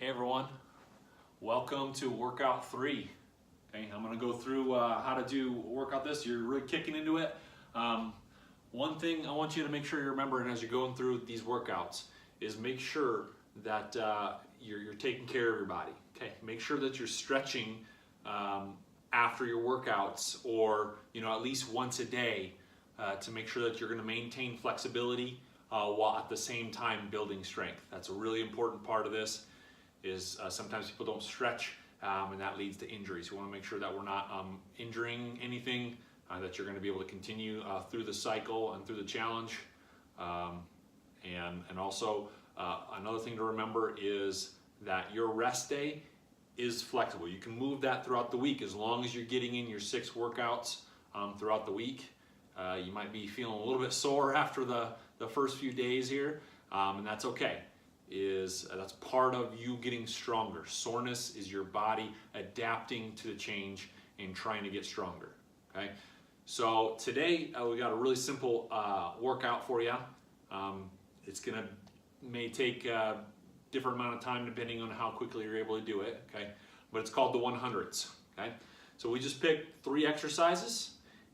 Hey everyone, welcome to workout 3. Okay, I'm going to go through how to do workout this. You're really kicking into it. One thing I want you to make sure you're remembering as you're going through these workouts is make sure that you're taking care of your body. Okay, make sure that you're stretching after your workouts, or at least once a day, to make sure that you're going to maintain flexibility while at the same time building strength. That's a really important part of this. Sometimes people don't stretch, and that leads to injuries. We want to make sure that we're not injuring anything, that you're going to be able to continue through the cycle and through the challenge. And also another thing to remember is that your rest day is flexible. You can move that throughout the week as long as you're getting in your 6 workouts throughout the week. You might be feeling a little bit sore after the first few days here, and that's okay. That's part of you getting stronger. Soreness is your body adapting to the change and trying to get stronger. Okay, so today we got a really simple workout for you. May take a different amount of time depending on how quickly you're able to do it. Okay, but it's called the 100s. Okay, so we just picked 3 exercises,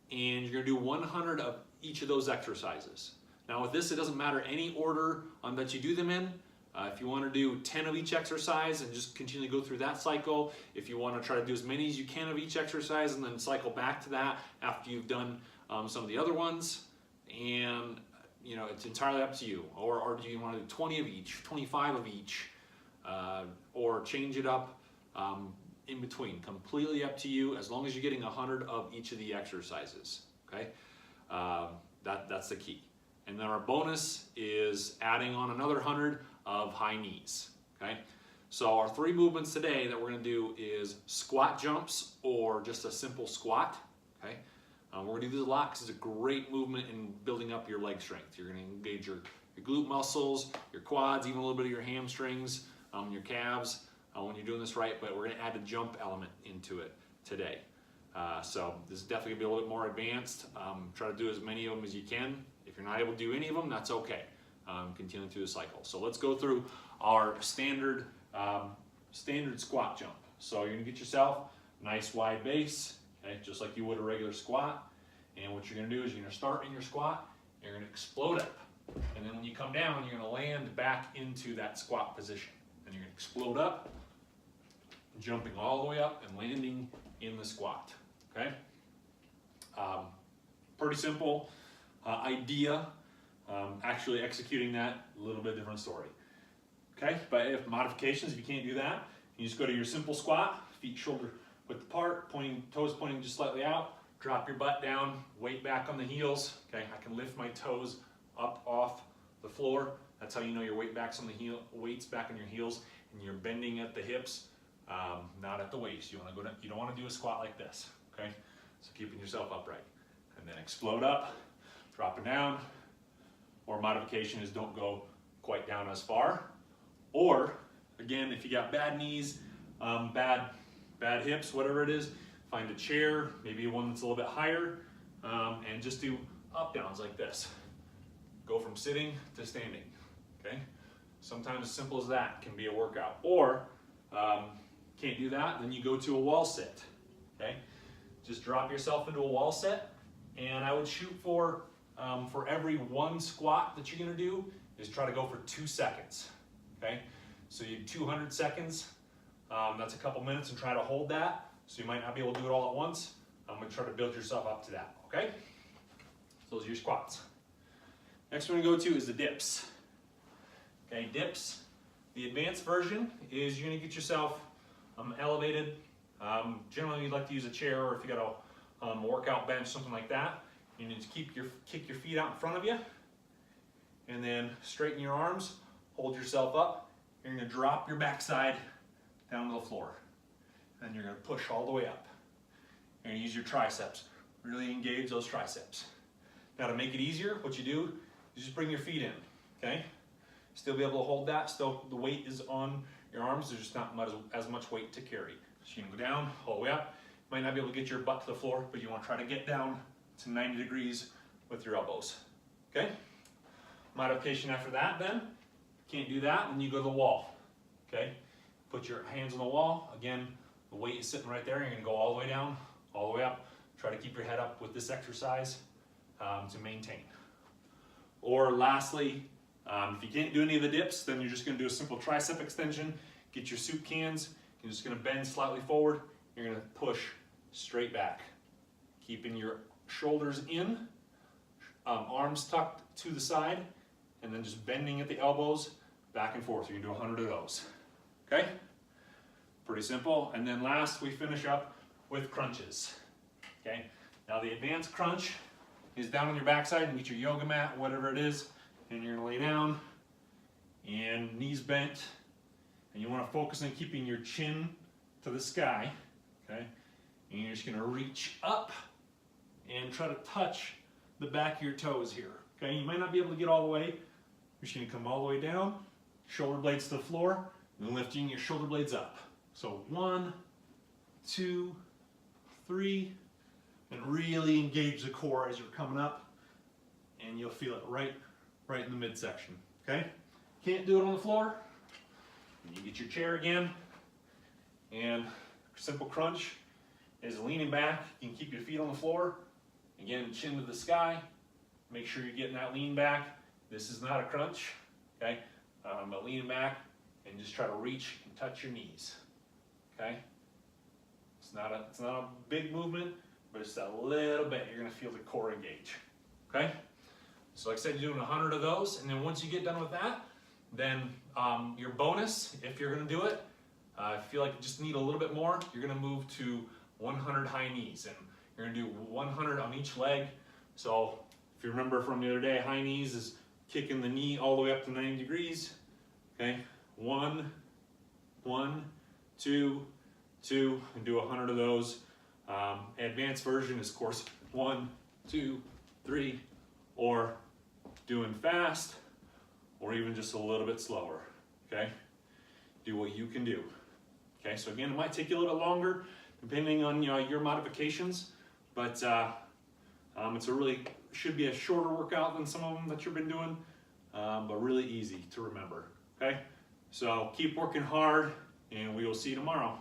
and you're gonna do 100 of each of those exercises. Now with this, it doesn't matter any order that you do them in. If you want to do 10 of each exercise and just continue to go through that cycle, if you want to try to do as many as you can of each exercise and then cycle back to that after you've done some of the other ones, and it's entirely up to you. Or do you want to do 20 of each, 25 of each, or change it up in between? Completely up to you, as long as you're getting 100 of each of the exercises. Okay, that's the key. And then our bonus is adding on another 100 of high knees. Okay, so our 3 movements today that we're going to do is squat jumps, or just a simple squat. Okay, we're going to do this a lot because it's a great movement in building up your leg strength. You're going to engage your glute muscles, your quads, even a little bit of your hamstrings, your calves when you're doing this right. But we're going to add a jump element into it today. So this is definitely going to be a little bit more advanced. Try to do as many of them as you can. If you're not able to do any of them, that's okay. Continuing through the cycle. So let's go through our standard squat jump. So you're gonna get yourself a nice wide base, okay, just like you would a regular squat. And what you're gonna do is you're gonna start in your squat, you're gonna explode up. And then when you come down, you're gonna land back into that squat position. And you're gonna explode up, jumping all the way up and landing in the squat, okay? Pretty simple idea. Actually executing that, a little bit different story. Okay, but if modifications, if you can't do that, you just go to your simple squat, feet shoulder width apart, toes pointing just slightly out, drop your butt down, weight back on the heels. Okay, I can lift my toes up off the floor. That's how you know your weight's back on your heels, and you're bending at the hips, not at the waist. You don't want to do a squat like this. Okay, so keeping yourself upright, and then explode up, dropping down. Or modification is don't go quite down as far. Or again, if you got bad knees, bad hips, whatever it is, find a chair, maybe one that's a little bit higher, and just do up downs like this. Go from sitting to standing. Okay, sometimes as simple as that can be a workout. Or can't do that, then you go to a wall sit. Okay, just drop yourself into a wall sit, and I would shoot for every 1 squat that you're gonna do, is try to go for 2 seconds, okay? So you do 200 seconds, that's a couple minutes, and try to hold that. So you might not be able to do it all at once. I'm gonna try to build yourself up to that, okay? So those are your squats. Next one to go to is the dips. Okay, dips. The advanced version is you're gonna get yourself elevated. Generally you'd like to use a chair, or if you got a workout bench, something like that. You need to kick your feet out in front of you, and then straighten your arms, hold yourself up. You're gonna drop your backside down to the floor. And you're gonna push all the way up. You're gonna use your triceps. Really engage those triceps. Now to make it easier, what you do is just bring your feet in, okay? Still be able to hold that, still the weight is on your arms, there's just not as much weight to carry. So you can go down, all the way up. You might not be able to get your butt to the floor, but you wanna try to get down to 90 degrees with your elbows, okay? Modification after that then, can't do that, then you go to the wall, okay? Put your hands on the wall. Again, the weight is sitting right there. You're gonna go all the way down, all the way up. Try to keep your head up with this exercise to maintain. Or lastly, if you can't do any of the dips, then you're just gonna do a simple tricep extension. Get your soup cans. You're just gonna bend slightly forward. You're gonna push straight back. Keeping your shoulders in, arms tucked to the side, and then just bending at the elbows, back and forth. You can do 100 of those. Okay? Pretty simple. And then last, we finish up with crunches. Okay? Now the advanced crunch is down on your backside and get your yoga mat, whatever it is, and you're gonna lay down and knees bent, and you wanna focus on keeping your chin to the sky, okay? And you're just gonna reach up and try to touch the back of your toes here, okay? You might not be able to get all the way. You're just gonna come all the way down, shoulder blades to the floor, and lifting your shoulder blades up. So 1, 2, 3, and really engage the core as you're coming up, and you'll feel it right in the midsection, okay? Can't do it on the floor, you get your chair again, and simple crunch is leaning back. You can keep your feet on the floor, again, chin to the sky. Make sure you're getting that lean back. This is not a crunch, okay? But leaning back and just try to reach and touch your knees, okay? It's not a big movement, but it's a little bit. You're gonna feel the core engage, okay? So like I said, you're doing 100 of those, and then once you get done with that, then your bonus, if you're gonna do it, if you feel like you just need a little bit more, you're gonna move to 100 high knees, and you're gonna do 100 on each leg. So if you remember from the other day, high knees is kicking the knee all the way up to 90 degrees, okay? 1, 2, 2, and do 100 of those. Advanced version is, of course, 1, 2, 3, or doing fast, or even just a little bit slower, okay? Do what you can do, okay? So again, it might take you a little bit longer, depending on your modifications, but it's should be a shorter workout than some of them that you've been doing, but really easy to remember, okay? So keep working hard, and we will see you tomorrow.